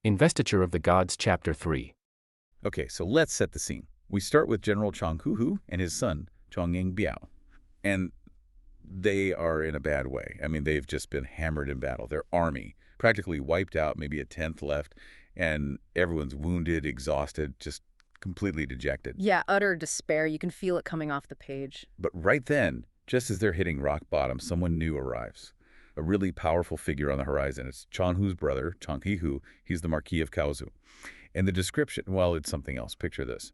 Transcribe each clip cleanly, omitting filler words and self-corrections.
Investiture of the Gods, Chapter 3. Okay, so let's set the scene. We start with General Chang Hu and his son, Chongying Biao. And they are in a bad way. I mean, they've just been hammered in battle. Their army practically wiped out, maybe a tenth left, and everyone's wounded, exhausted, just completely dejected. Yeah, utter despair. You can feel it coming off the page. But right then, just as they're hitting rock bottom, someone new arrives. A really powerful figure on the horizon. It's Chang Hu's brother, Chang He-hu. He's the Marquis of Kaozu. And the description, well, it's something else. Picture this.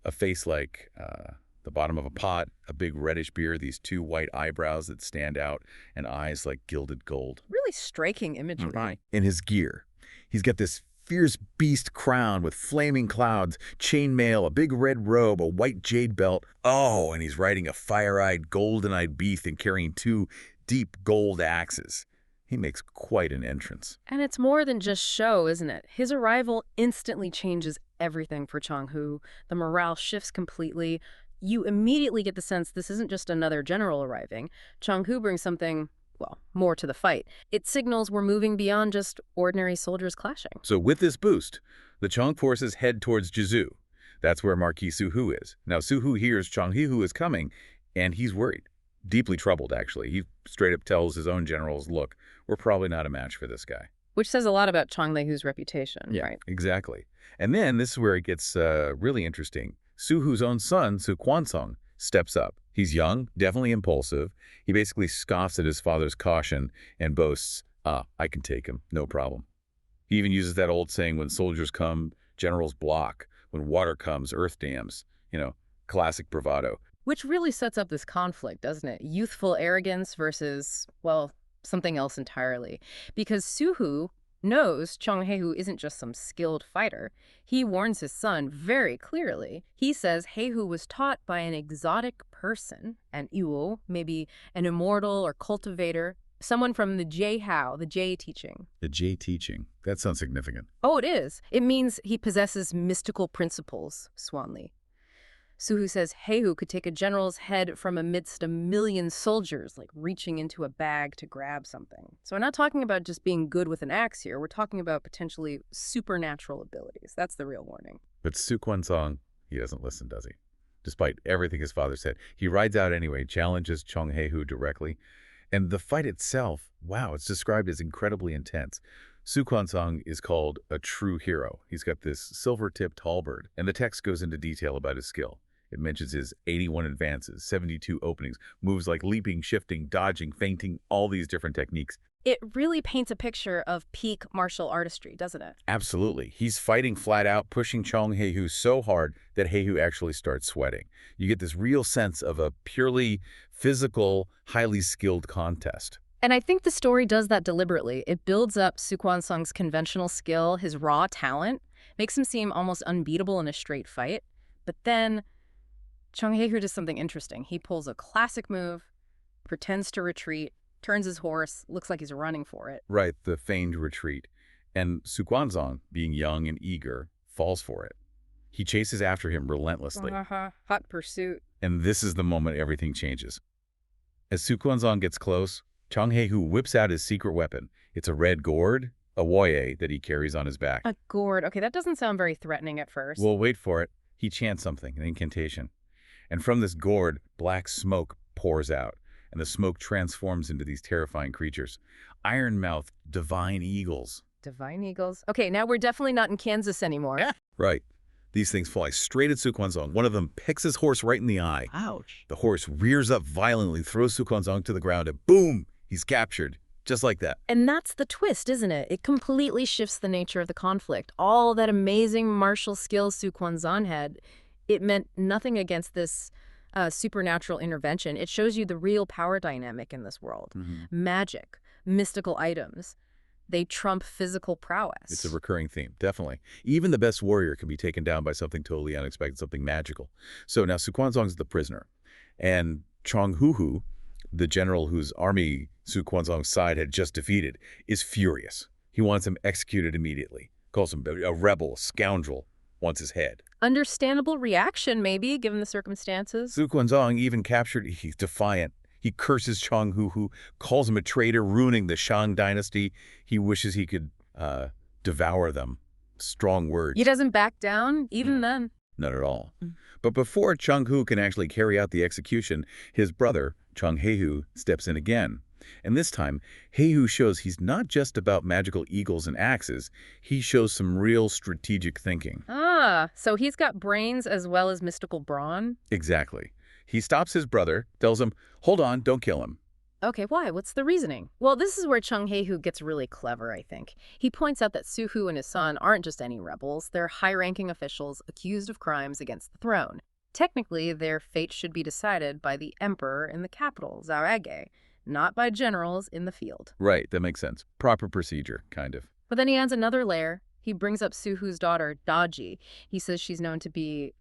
A face like the bottom of a pot, a big reddish beard, these two white eyebrows that stand out, and eyes like gilded gold. Really striking imagery. Right. In his gear, he's got this fierce beast crown with flaming clouds, chainmail, a big red robe, a white jade belt. Oh, and he's riding a fire-eyed, golden-eyed beast and carrying two deep gold axes. He makes quite an entrance. And it's more than just show, isn't it? His arrival instantly changes everything for Chang Hu. The morale shifts completely. You immediately get the sense this isn't just another general arriving. Chang Hu brings something, well, more to the fight. It signals we're moving beyond just ordinary soldiers clashing. So with this boost, the Chang forces head towards Jizu. That's where Marquis Su Hu is. Now, Su Hu hears Chang He-hu is coming, and he's worried. Deeply troubled, actually. He straight up tells his own generals, look, we're probably not a match for this guy. Which says a lot about Chang Lehu's reputation, right? Exactly. And then this is where it gets really interesting. Su Hu's own son, Su Kwansong, steps up. He's young, definitely impulsive. He basically scoffs at his father's caution and boasts, I can take him, no problem. He even uses that old saying, when soldiers come, generals block. When water comes, earth dams. You know, classic bravado. Which really sets up this conflict, doesn't it? Youthful arrogance versus, well, something else entirely. Because Su Hu knows Chang He-hu isn't just some skilled fighter. He warns his son very clearly. He says He-hu was taught by an exotic person, an Iwo, maybe an immortal or cultivator, someone from the Jichang, the J teaching. The J teaching. That sounds significant. Oh, it is. It means he possesses mystical principles, Swanli. Su Hu says He-hu could take a general's head from amidst a million soldiers, like reaching into a bag to grab something. So we're not talking about just being good with an axe here. We're talking about potentially supernatural abilities. That's the real warning. But Su Kwansong, he doesn't listen, does he? Despite everything his father said. He rides out anyway, challenges Chang He-hu directly. And the fight itself, wow, it's described as incredibly intense. Su Kwansong is called a true hero. He's got this silver-tipped halberd, and the text goes into detail about his skill. It mentions his 81 advances, 72 openings, moves like leaping, shifting, dodging, feinting, all these different techniques. It really paints a picture of peak martial artistry, doesn't it? Absolutely. He's fighting flat out, pushing Chang He-hu so hard that He-hu actually starts sweating. You get this real sense of a purely physical, highly skilled contest. And I think the story does that deliberately. It builds up Su Kwansong's conventional skill, his raw talent, makes him seem almost unbeatable in a straight fight. But then Chang He-hu does something interesting. He pulls a classic move, pretends to retreat, turns his horse, looks like he's running for it. Right, the feigned retreat. And Su Kwansong, being young and eager, falls for it. He chases after him relentlessly. Hot pursuit. And this is the moment everything changes. As Su Kwansong gets close, Chang He-hu whips out his secret weapon. It's a red gourd, a woye that he carries on his back. A gourd. Okay, that doesn't sound very threatening at first. Well, wait for it. He chants something, an incantation. And from this gourd, black smoke pours out, and the smoke transforms into these terrifying creatures. Iron-mouthed, divine eagles. Divine eagles. Okay, now we're definitely not in Kansas anymore. Yeah. Right. These things fly straight at Su Kwansong. One of them picks his horse right in the eye. Ouch. The horse rears up violently, throws Su Kwansong to the ground, and boom! He's captured. Just like that. And that's the twist, isn't it? It completely shifts the nature of the conflict. All that amazing martial skill Su Kwansong had, it meant nothing against this supernatural intervention. It shows you the real power dynamic in this world. Magic, mystical items, they trump physical prowess. It's a recurring theme, definitely. Even the best warrior can be taken down by something totally unexpected, something magical. So now Su Kwansong's the prisoner. And Chang Hu, the general whose army Su Kwansong's side had just defeated, is furious. He wants him executed immediately. Calls him a rebel, a scoundrel, wants his head. Understandable reaction, maybe, given the circumstances. Su Kwansong, even captured, he's defiant. He curses Chang Hu, calls him a traitor, ruining the Shang dynasty. He wishes he could devour them. strong words. He doesn't back down, even then. Not at all. Mm. But before Chung Hu can actually carry out the execution, his brother, Chung Hae-hu, steps in again. And this time, Hae-hu shows he's not just about magical eagles and axes. He shows some real strategic thinking. Ah, so he's got brains as well as mystical brawn? Exactly. He stops his brother, tells him, hold on, don't kill him. Okay, why? What's the reasoning? Well, this is where Chung Hae-hu gets really clever, I think. He points out that Su-hu and his son aren't just any rebels. They're high-ranking officials accused of crimes against the throne. Technically, their fate should be decided by the emperor in the capital, Zaoage, not by generals in the field. Right, that makes sense. Proper procedure, kind of. But then he adds another layer. He brings up Su-hu's daughter, Daji. He says she's known to be,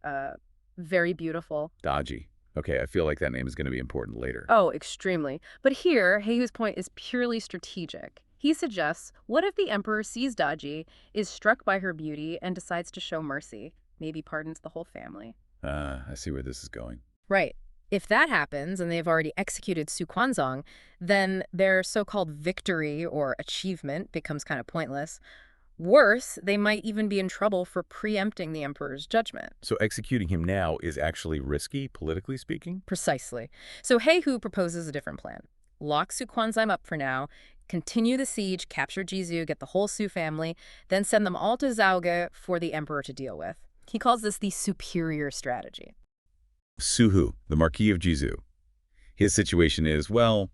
very beautiful. Daji. Okay, I feel like that name is going to be important later. Oh, extremely. But here, Hae-hu's point is purely strategic. He suggests, what if the emperor sees Daji, is struck by her beauty, and decides to show mercy? Maybe pardons the whole family. I see where this is going. Right. If that happens, and they've already executed Su Quanzong, then their so-called victory or achievement becomes kind of pointless. Worse, they might even be in trouble for preempting the emperor's judgment. So executing him now is actually risky, politically speaking? Precisely. So Hae-hu proposes a different plan. Lock Su Quanzong up for now, continue the siege, capture Jizu, get the whole Su family, then send them all to Zaoge for the emperor to deal with. He calls this the superior strategy. Su-hu, the Marquis of Jizu. His situation is, well,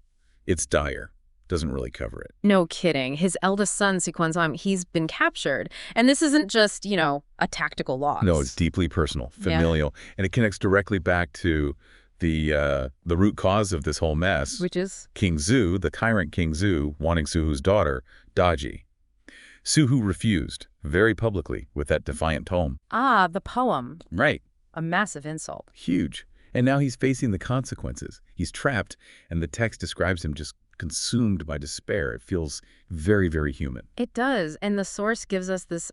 it's dire. Doesn't really cover it. No kidding. His eldest son, Su Quanzong, he's been captured. And this isn't just, a tactical loss. No, it's deeply personal, familial, and it connects directly back to the root cause of this whole mess. Which is? King Zhu, the tyrant King Zhu, wanting Su-hu's daughter, Daji. Su-hu refused, very publicly, with that defiant tome. Ah, the poem. Right. A massive insult. Huge. And now he's facing the consequences. He's trapped, and the text describes him just consumed by despair. It feels very, very human. It does. And the source gives us this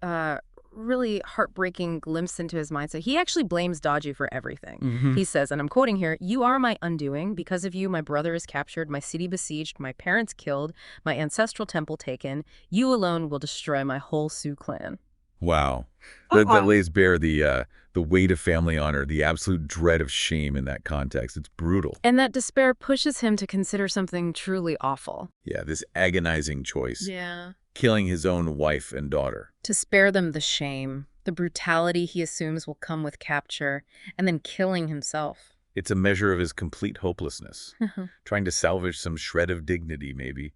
really heartbreaking glimpse into his mindset. He actually blames Daji for everything. He says, and I'm quoting here, "You are my undoing. Because of you, my brother is captured, my city besieged, my parents killed, my ancestral temple taken. You alone will destroy my whole Su clan." Wow. That lays bare the weight of family honor, the absolute dread of shame in that context. It's brutal. And that despair pushes him to consider something truly awful. Yeah, this agonizing choice. Yeah. Killing his own wife and daughter. To spare them the shame, the brutality he assumes will come with capture, and then killing himself. It's a measure of his complete hopelessness. Trying to salvage some shred of dignity, maybe.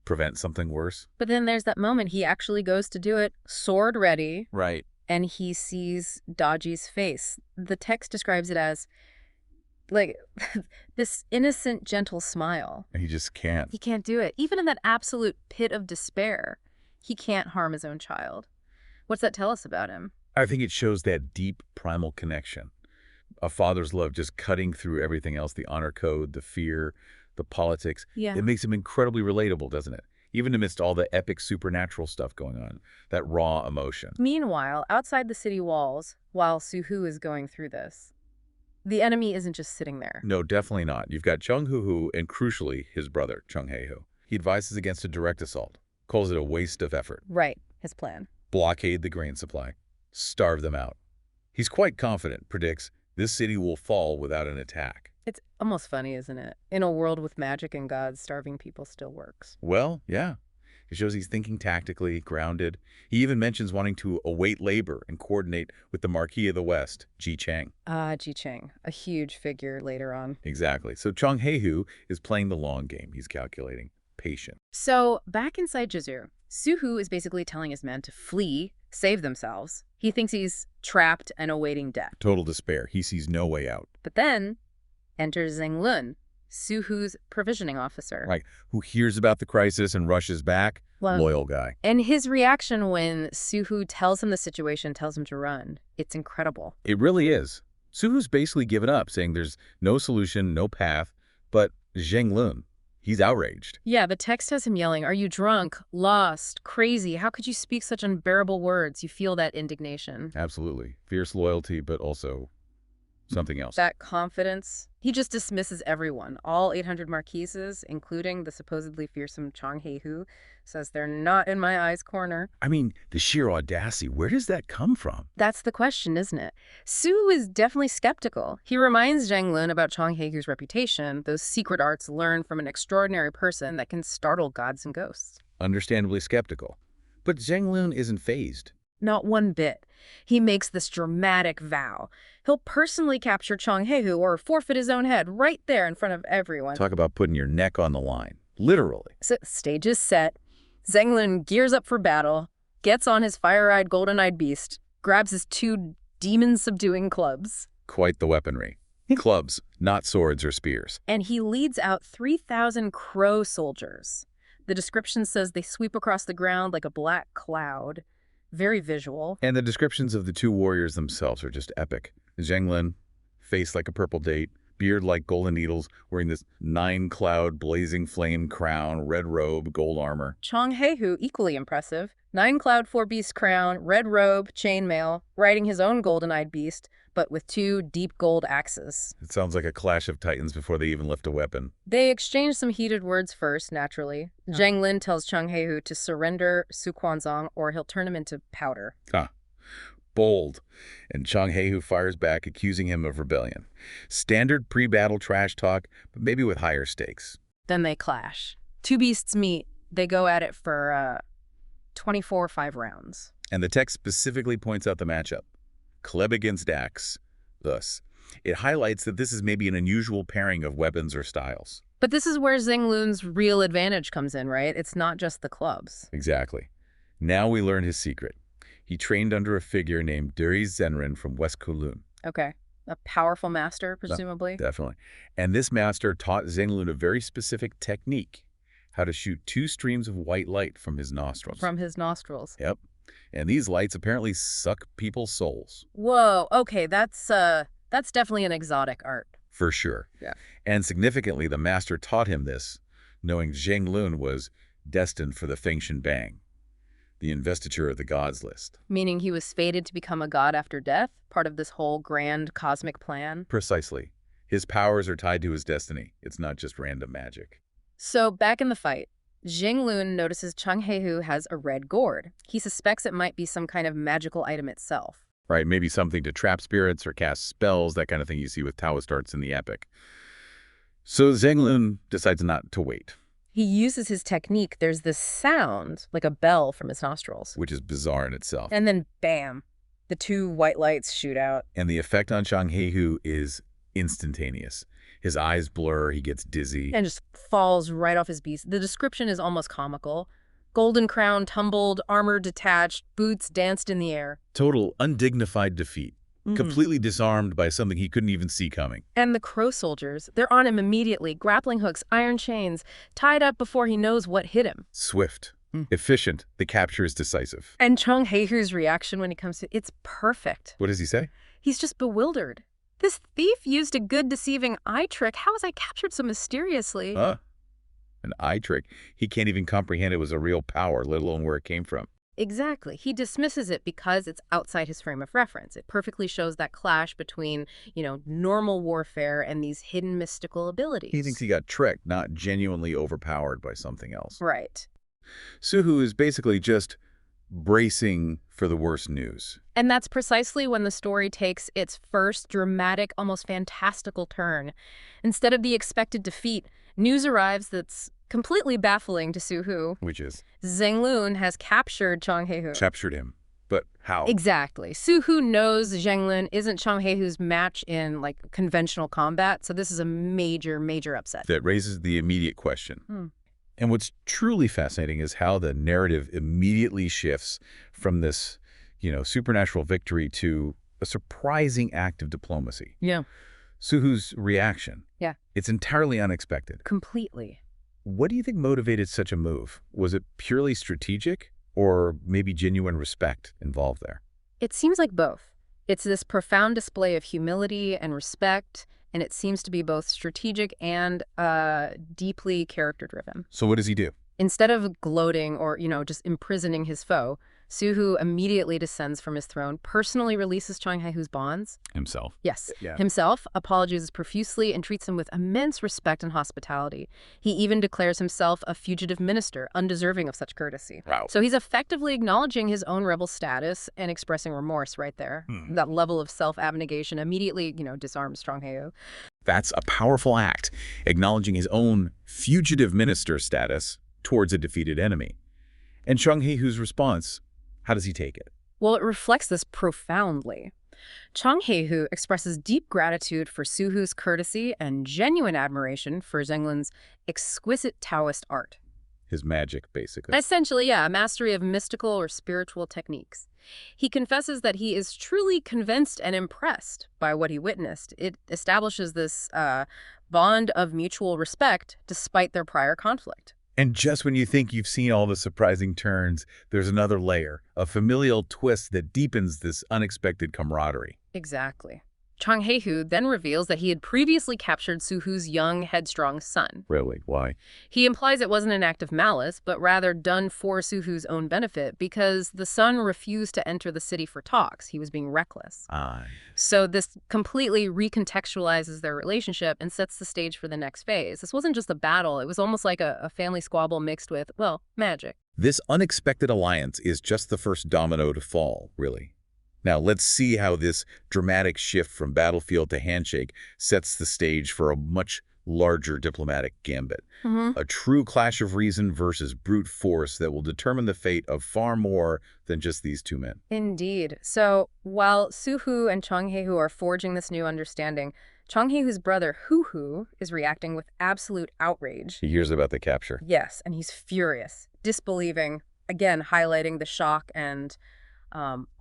Prevent something worse. But then there's that moment he actually goes to do it, sword ready. Right. And he sees Daji's face. The text describes it as, like, this innocent, gentle smile. And he just can't. He can't do it. Even in that absolute pit of despair, he can't harm his own child. What's that tell us about him? I think it shows that deep, primal connection. A father's love just cutting through everything else, the honor code, the fear, the politics. Yeah. It makes him incredibly relatable, doesn't it? Even amidst all the epic supernatural stuff going on, that raw emotion. Meanwhile, outside the city walls, while Su-hu is going through this, the enemy isn't just sitting there. No, definitely not. You've got Chung Hu and, crucially, his brother, Chung Hae-hu. He advises against a direct assault, calls it a waste of effort. Right, his plan. Blockade the grain supply, starve them out. He's quite confident, predicts, this city will fall without an attack. It's almost funny, isn't it? In a world with magic and gods, starving people still works. Well, yeah. It shows he's thinking tactically, grounded. He even mentions wanting to await labor and coordinate with the Marquis of the West, Jichang. Jichang, a huge figure later on. Exactly. So Chung Hae-hu is playing the long game. He's calculating. Patient. So, back inside Jizu, Su-hu is basically telling his men to flee, save themselves. He thinks he's trapped and awaiting death. Total despair. He sees no way out. But then enters Zheng Lun, Su-hu's provisioning officer. Right. Who hears about the crisis and rushes back. Well, loyal guy. And his reaction when Su-hu tells him the situation, tells him to run, it's incredible. It really is. Su-hu's basically given up, saying there's no solution, no path. But Zheng Lun, he's outraged. Yeah, the text has him yelling, "Are you drunk, lost, crazy? How could you speak such unbearable words?" You feel that indignation. Absolutely. Fierce loyalty, but also Something else. That confidence. He just dismisses everyone. All 800 marquises, including the supposedly fearsome Chang He-hu, says they're not in my eye's corner. I mean, the sheer audacity, where does that come from? That's the question, isn't it? Su is definitely skeptical. He reminds Zhang Lun about Chang He-hu's reputation, those secret arts learned from an extraordinary person that can startle gods and ghosts. Understandably skeptical. But Zhang Lun isn't fazed. Not one bit. He makes this dramatic vow. He'll personally capture Chang He-hu or forfeit his own head right there in front of everyone. Talk about putting your neck on the line. Literally. So, stage is set. Zhang Lun gears up for battle, gets on his fire-eyed, golden-eyed beast, grabs his 2 demon-subduing clubs. Quite the weaponry. Clubs, not swords or spears. And he leads out 3,000 crow soldiers. The description says they sweep across the ground like a black cloud. Very visual. And the descriptions of the 2 warriors themselves are just epic. Zhang Lun, face like a purple date, beard like golden needles, wearing this 9-cloud blazing flame crown, red robe, gold armor. Chang He-hu, equally impressive. 9-cloud 4-beast crown, red robe, chainmail, riding his own golden-eyed beast, but with 2 deep gold axes. It sounds like a clash of titans before they even lift a weapon. They exchange some heated words first, naturally. Zhang Lin tells Chang He-hu to surrender Su Quanzong or he'll turn him into powder. Bold. And Chang He-hu fires back, accusing him of rebellion. Standard pre-battle trash talk, but maybe with higher stakes. Then they clash. 2 beasts meet. They go at it for 24-5 rounds. And the text specifically points out the matchup. Kleb against axe. Thus, it highlights that this is maybe an unusual pairing of weapons or styles. But this is where Zhang Lun's real advantage comes in, right? It's not just the clubs. Exactly. Now we learn his secret. He trained under a figure named Duri Zenrin from West Kowloon. Okay. A powerful master, presumably? Definitely. And this master taught Zhang Lun a very specific technique, how to shoot 2 streams of white light from his nostrils. From his nostrils. Yep. And these lights apparently suck people's souls. Whoa, okay, that's definitely an exotic art. For sure. Yeah. And significantly, the master taught him this, knowing Zhang Lun was destined for the Fengshen Bang, the Investiture of the Gods list. Meaning he was fated to become a god after death, part of this whole grand cosmic plan? Precisely. His powers are tied to his destiny. It's not just random magic. So, back in the fight, Zhang Lun notices Chang He-hu has a red gourd. He suspects it might be some kind of magical item itself. Right, maybe something to trap spirits or cast spells, that kind of thing you see with Taoist arts in the epic. So Zhang Lun decides not to wait. He uses his technique. There's this sound, like a bell from his nostrils. Which is bizarre in itself. And then, bam, the 2 white lights shoot out. And the effect on Chang He-hu is instantaneous. His eyes blur, he gets dizzy. And just falls right off his beast. The description is almost comical. Golden crown tumbled, armor detached, boots danced in the air. Total undignified defeat. Completely disarmed by something he couldn't even see coming. And the crow soldiers, they're on him immediately. Grappling hooks, iron chains, tied up before he knows what hit him. Swift. Efficient. The capture is decisive. And Chang He-hu's reaction when he comes to it's perfect. What does he say? He's just bewildered. This thief used a good deceiving eye trick. How was I captured so mysteriously? Huh? An eye trick. He can't even comprehend it was a real power, let alone where it came from. Exactly. He dismisses it because it's outside his frame of reference. It perfectly shows that clash between, normal warfare and these hidden mystical abilities. He thinks he got tricked, not genuinely overpowered by something else. Right. Suhu is basically just bracing for the worst news. And that's precisely when the story takes its first dramatic, almost fantastical turn. Instead of the expected defeat, news arrives that's completely baffling to Suhu. Which is? Zhang Lun has captured Chang He-hu. Captured him. But how? Exactly. Suhu knows Zhang Lun isn't Chang He-hu's match in, conventional combat, so this is a major, major upset. That raises the immediate question. And what's truly fascinating is how the narrative immediately shifts from this, supernatural victory to a surprising act of diplomacy. Yeah. Suhu's reaction. Yeah. It's entirely unexpected. Completely. What do you think motivated such a move? Was it purely strategic or maybe genuine respect involved there? It seems like both. It's this profound display of humility and respect, and it seems to be both strategic and deeply character-driven. So what does he do? Instead of gloating or, just imprisoning his foe, Su Hu immediately descends from his throne, personally releases Chang He-hu's bonds. Himself. Yes, Yeah. himself, apologizes profusely, and treats him with immense respect and hospitality. He even declares himself a fugitive minister, undeserving of such courtesy. Wow. So he's effectively acknowledging his own rebel status and expressing remorse right there. That level of self-abnegation immediately, disarms Chang He-hu. That's a powerful act, acknowledging his own fugitive minister status towards a defeated enemy. And Chang He-hu's response, how does he take it? Well, it reflects this profoundly. Chang He-hu expresses deep gratitude for Su Hu's courtesy and genuine admiration for Zhenglin's exquisite Taoist art. His magic, basically. Essentially, yeah, a mastery of mystical or spiritual techniques. He confesses that he is truly convinced and impressed by what he witnessed. It establishes this bond of mutual respect despite their prior conflict. And just when you think you've seen all the surprising turns, there's another layer, a familial twist that deepens this unexpected camaraderie. Exactly. Chang He-hu then reveals that he had previously captured Su Hu's young, headstrong son. Really? Why? He implies it wasn't an act of malice, but rather done for Su Hu's own benefit because the son refused to enter the city for talks. He was being reckless. So this completely recontextualizes their relationship and sets the stage for the next phase. This wasn't just a battle. It was almost like a family squabble mixed with, well, magic. This unexpected alliance is just the first domino to fall, really. Now, let's see how this dramatic shift from battlefield to handshake sets the stage for a much larger diplomatic gambit. A true clash of reason versus brute force that will determine the fate of far more than just these two men. Indeed. So while Su Hu and Chang He-hu are forging this new understanding, Chang He-hu's brother Hu is reacting with absolute outrage. He hears about the capture. Yes, and he's furious, disbelieving, again highlighting the shock and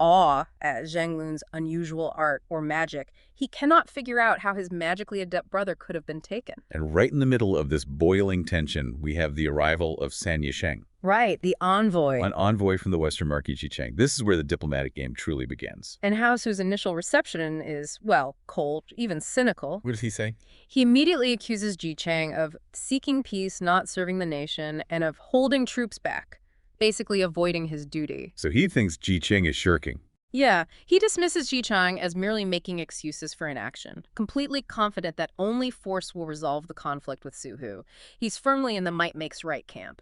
awe at Zhenglun's unusual art or magic. He cannot figure out how his magically adept brother could have been taken. And right in the middle of this boiling tension, we have the arrival of Jichang. Right, the envoy. An envoy from the Western Marquis Jichang. This is where the diplomatic game truly begins. And Hao Su's initial reception is, well, cold, even cynical. What does he say? He immediately accuses Jichang of seeking peace, not serving the nation, and of holding troops back, basically avoiding his duty. So he thinks Jichang is shirking. Yeah, he dismisses Jichang as merely making excuses for inaction, completely confident that only force will resolve the conflict with Su Hu. He's firmly in the might makes right camp.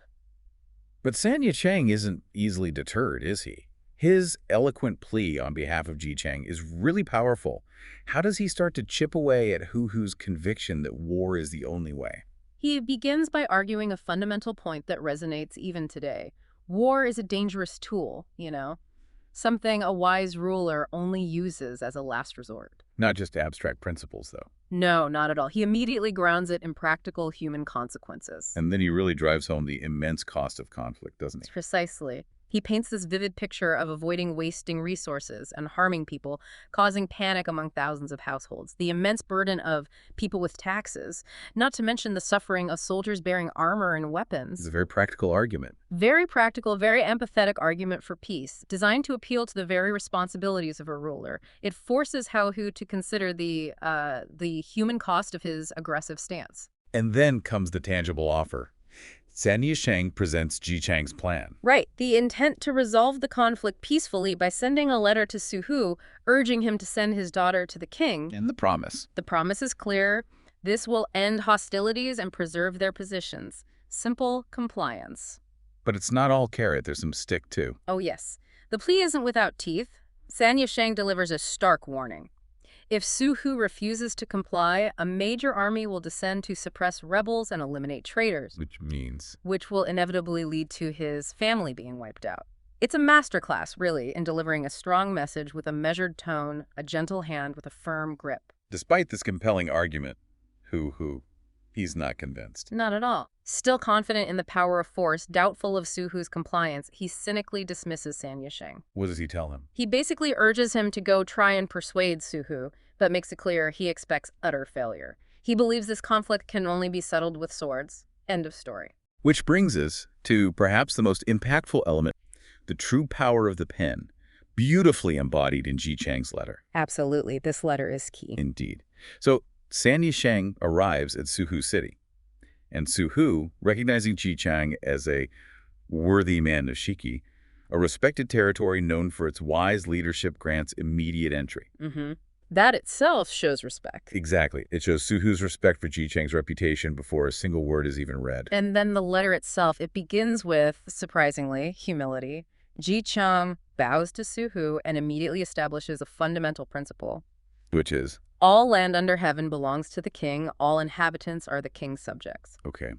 But Jichang isn't easily deterred, is he? His eloquent plea on behalf of Jichang is really powerful. How does he start to chip away at Hu's conviction that war is the only way? He begins by arguing a fundamental point that resonates even today. War is a dangerous tool, something a wise ruler only uses as a last resort. Not just abstract principles, though. No, not at all. He immediately grounds it in practical human consequences. And then he really drives home the immense cost of conflict, doesn't he? Precisely. He paints this vivid picture of avoiding wasting resources and harming people, causing panic among thousands of households, the immense burden of people with taxes, not to mention the suffering of soldiers bearing armor and weapons. It's a very practical argument. Very practical, very empathetic argument for peace, designed to appeal to the very responsibilities of a ruler. It forces Hao Hu to consider the human cost of his aggressive stance. And then comes the tangible offer. Jichang presents Jichang's plan. Right, the intent to resolve the conflict peacefully by sending a letter to Su Hu, urging him to send his daughter to the king. And the promise. The promise is clear. This will end hostilities and preserve their positions. Simple compliance. But it's not all carrot. There's some stick, too. Oh, yes. The plea isn't without teeth. Jichang delivers a stark warning. If Su Hu refuses to comply, a major army will descend to suppress rebels and eliminate traitors. Which will inevitably lead to his family being wiped out. It's a masterclass, really, in delivering a strong message with a measured tone, a gentle hand with a firm grip. Despite this compelling argument, he's not convinced. Not at all. Still confident in the power of force, doubtful of Su Hu's compliance, he cynically dismisses Jichang. What does he tell him? He basically urges him to go try and persuade Su Hu, but makes it clear he expects utter failure. He believes this conflict can only be settled with swords. End of story. Which brings us to perhaps the most impactful element, the true power of the pen, beautifully embodied in Jichang's letter. Absolutely. This letter is key. Indeed. So Jichang arrives at Su Hu City, and Su Hu, recognizing Jichang as a worthy man of Shiki, A respected territory known for its wise leadership grants immediate entry. That itself shows respect. Exactly. It shows Suhu's respect for Jichang's reputation before a single word is even read. And then the letter itself, it begins with, surprisingly, humility. Jichang bows to Suhu and immediately establishes a fundamental principle. Which is? All land under heaven belongs to the king. All inhabitants are the king's subjects. Okay.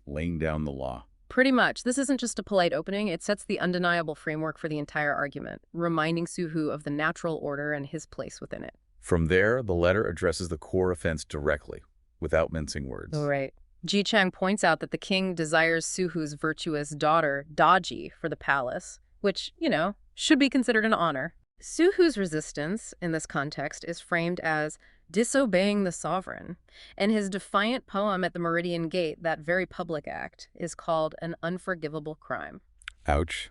Laying down the law. Pretty much. This isn't just a polite opening. It sets the undeniable framework for the entire argument, reminding Suhu of the natural order and his place within it. From there, the letter addresses the core offense directly, without mincing words. Oh, right. Jichang points out that the king desires Suhu's virtuous daughter, Daji, for the palace, which, should be considered an honor. Suhu's resistance, in this context, is framed as disobeying the sovereign, and his defiant poem at the Meridian Gate, that very public act, is called an unforgivable crime. Ouch.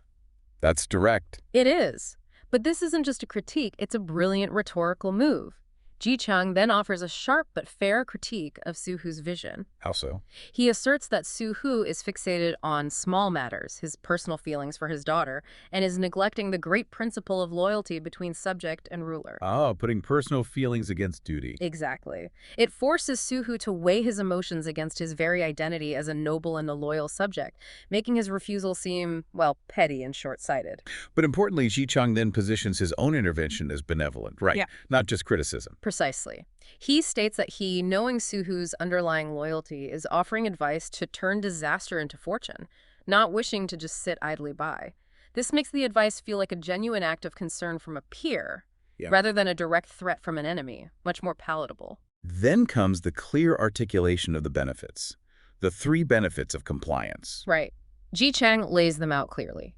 That's direct. It is. But this isn't just a critique, it's a brilliant rhetorical move. Jichang then offers a sharp but fair critique of Suhu's vision. How so? He asserts that Suhu is fixated on small matters, his personal feelings for his daughter, and is neglecting the great principle of loyalty between subject and ruler. Oh, putting personal feelings against duty. Exactly. It forces Suhu to weigh his emotions against his very identity as a noble and a loyal subject, making his refusal seem, petty and short-sighted. But importantly, Jichang then positions his own intervention as benevolent, right? Yeah. Not just criticism. Precisely. He states that he, knowing Suhu's underlying loyalty, is offering advice to turn disaster into fortune, not wishing to just sit idly by. This makes the advice feel like a genuine act of concern from a peer, rather than a direct threat from an enemy, much more palatable. Then comes the clear articulation of the benefits, the 3 benefits of compliance. Right. Jichang lays them out clearly.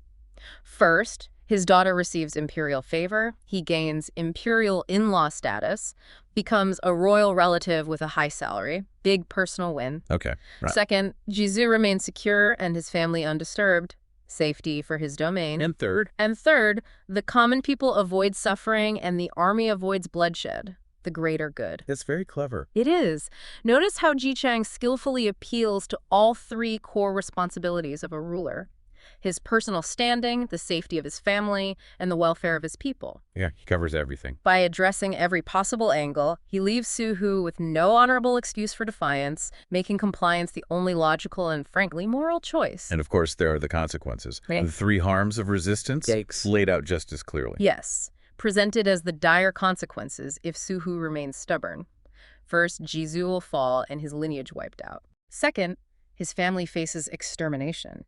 First, his daughter receives imperial favor, he gains imperial in-law status, becomes a royal relative with a high salary, big personal win. Okay, right. Second, Jizu remains secure and his family undisturbed, safety for his domain. And third? And third, the common people avoid suffering and the army avoids bloodshed, the greater good. That's very clever. It is. Notice how Jichang skillfully appeals to all 3 core responsibilities of a ruler. His personal standing, the safety of his family, and the welfare of his people. Yeah, he covers everything. By addressing every possible angle, he leaves Suhu with no honorable excuse for defiance, making compliance the only logical and, frankly, moral choice. And of course, there are the consequences. Right. The 3 harms of resistance, Yikes. laid out just as clearly. Yes, presented as the dire consequences if Suhu remains stubborn. First, Jizu will fall and his lineage wiped out. Second, his family faces extermination.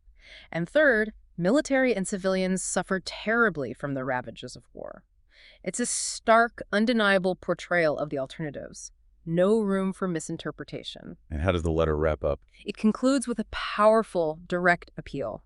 And third, military and civilians suffer terribly from the ravages of war. It's a stark, undeniable portrayal of the alternatives. No room for misinterpretation. And how does the letter wrap up? It concludes with a powerful, direct appeal.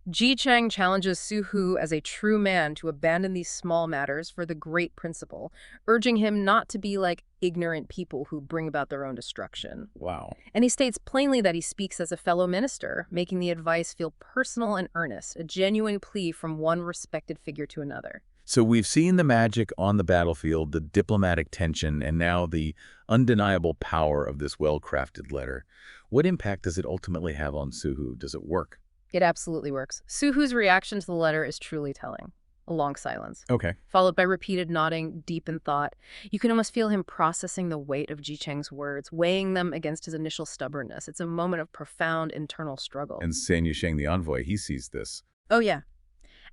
Jichang challenges Suhu as a true man to abandon these small matters for the great principle, urging him not to be like ignorant people who bring about their own destruction. Wow. And he states plainly that he speaks as a fellow minister, making the advice feel personal and earnest, a genuine plea from one respected figure to another. So we've seen the magic on the battlefield, the diplomatic tension, and now the undeniable power of this well-crafted letter. What impact does it ultimately have on Suhu? Does it work? It absolutely works. Suhu's reaction to the letter is truly telling. A long silence, Okay. followed by repeated nodding, deep in thought. You can almost feel him processing the weight of Jichang's words, weighing them against his initial stubbornness. It's a moment of profound internal struggle. And San Yusheng, the envoy, he sees this. Oh, yeah.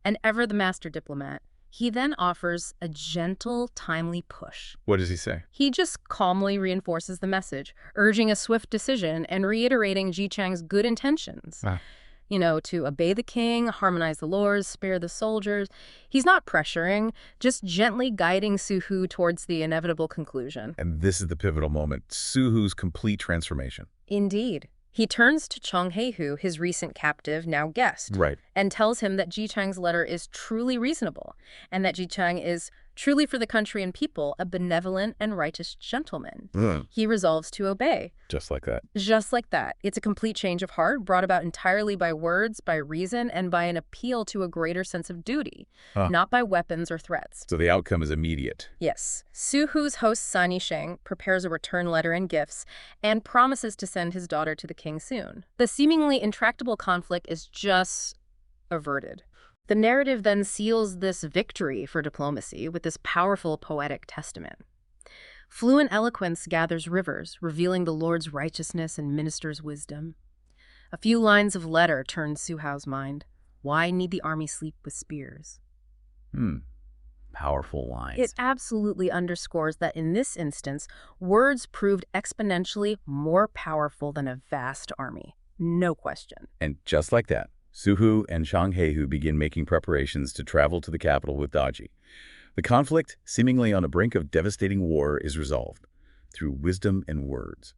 And ever the master diplomat, he then offers a gentle, timely push. What does he say? He just calmly reinforces the message, urging a swift decision and reiterating Jichang's good intentions. Ah. To obey the king, harmonize the laws, spare the soldiers. He's not pressuring, just gently guiding Suhu towards the inevitable conclusion. And this is the pivotal moment, Suhu's complete transformation. Indeed. He turns to Chonghaehu, his recent captive, now guest, Right. and tells him that Jichang's letter is truly reasonable, and that Jichang is truly for the country and people a benevolent and righteous gentleman. He resolves to obey. Just like that. Just like that. It's a complete change of heart, brought about entirely by words, by reason, and by an appeal to a greater sense of duty, not by weapons or threats. So the outcome is immediate. Yes. Suhu's host San Yisheng prepares a return letter and gifts, and promises to send his daughter to the king soon. The seemingly intractable conflict is just averted. The narrative then seals this victory for diplomacy with this powerful poetic testament. Fluent eloquence gathers rivers, revealing the Lord's righteousness and minister's wisdom. A few lines of letter turn Su Hao's mind. Why need the army sleep with spears? Powerful lines. It absolutely underscores that in this instance, words proved exponentially more powerful than a vast army. No question. And just like that, Suhu and Chang Heihu begin making preparations to travel to the capital with Daji. The conflict, seemingly on the brink of devastating war, is resolved through wisdom and words.